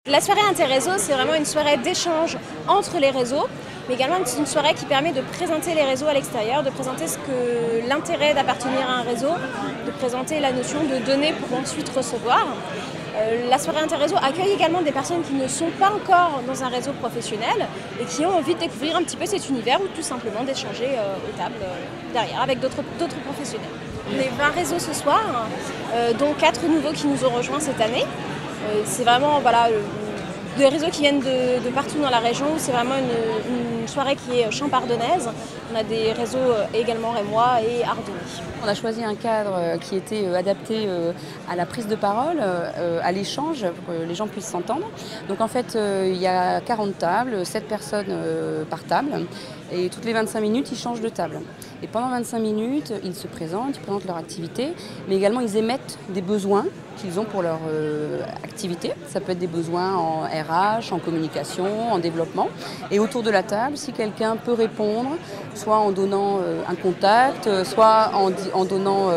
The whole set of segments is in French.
La soirée interréseau, c'est vraiment une soirée d'échange entre les réseaux, mais également une soirée qui permet de présenter les réseaux à l'extérieur, de présenter l'intérêt d'appartenir à un réseau, de présenter la notion de donner pour ensuite recevoir. La soirée interréseau accueille également des personnes qui ne sont pas encore dans un réseau professionnel et qui ont envie de découvrir un petit peu cet univers ou tout simplement d'échanger aux tables derrière avec d'autres professionnels. On est 20 réseaux ce soir, dont 4 nouveaux qui nous ont rejoints cette année. C'est vraiment des réseaux qui viennent de partout dans la région. C'est vraiment une soirée qui est champardonnaise. On a des réseaux également rémois et ardennais. On a choisi un cadre qui était adapté à la prise de parole, à l'échange, pour que les gens puissent s'entendre. Donc en fait, il y a 40 tables, 7 personnes par table. Et toutes les 25 minutes, ils changent de table. Et pendant 25 minutes, ils se présentent, ils présentent leur activité, mais également ils émettent des besoins qu'ils ont pour leur activité. Ça peut être des besoins en RH, en communication, en développement. Et autour de la table, si quelqu'un peut répondre, soit en donnant un contact, soit en donnant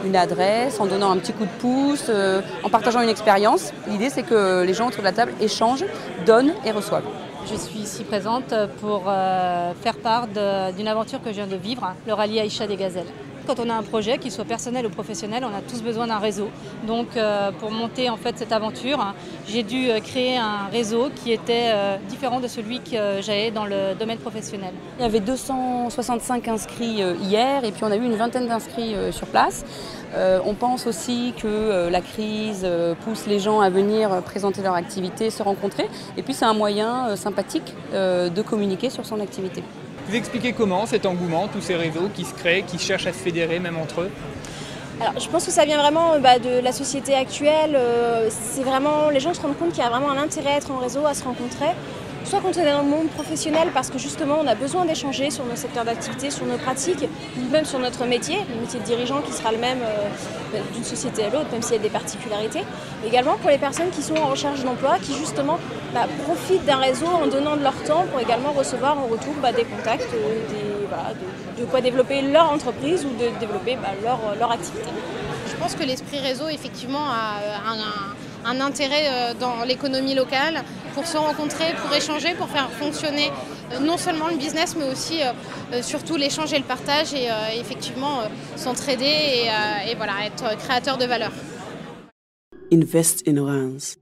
une adresse, en donnant un petit coup de pouce, en partageant une expérience. L'idée, c'est que les gens autour de la table échangent, donnent et reçoivent. Je suis ici présente pour faire part d'une aventure que je viens de vivre, le rallye Aïcha des Gazelles. Quand on a un projet, qu'il soit personnel ou professionnel, on a tous besoin d'un réseau. Donc pour monter en fait cette aventure, j'ai dû créer un réseau qui était différent de celui que j'avais dans le domaine professionnel. Il y avait 265 inscrits hier et puis on a eu une vingtaine d'inscrits sur place. On pense aussi que la crise pousse les gens à venir présenter leur activité, se rencontrer. Et puis c'est un moyen sympathique de communiquer sur son activité. Vous expliquez comment cet engouement, tous ces réseaux qui se créent, qui cherchent à se fédérer même entre eux? Alors, je pense que ça vient vraiment de la société actuelle. C'est vraiment, les gens se rendent compte qu'il y a vraiment un intérêt à être en réseau, à se rencontrer. Soit quand on est dans le monde professionnel parce que justement on a besoin d'échanger sur nos secteurs d'activité, sur nos pratiques, ou même sur notre métier, le métier de dirigeant qui sera le même d'une société à l'autre, même s'il y a des particularités. Également pour les personnes qui sont en recherche d'emploi, qui justement profitent d'un réseau en donnant de leur temps pour également recevoir en retour des contacts, de quoi développer leur entreprise ou de développer leur activité. Je pense que l'esprit réseau effectivement a un intérêt dans l'économie locale pour se rencontrer, pour échanger, pour faire fonctionner non seulement le business mais aussi surtout l'échange et le partage et effectivement s'entraider et voilà, être créateur de valeur. Invest in Reims.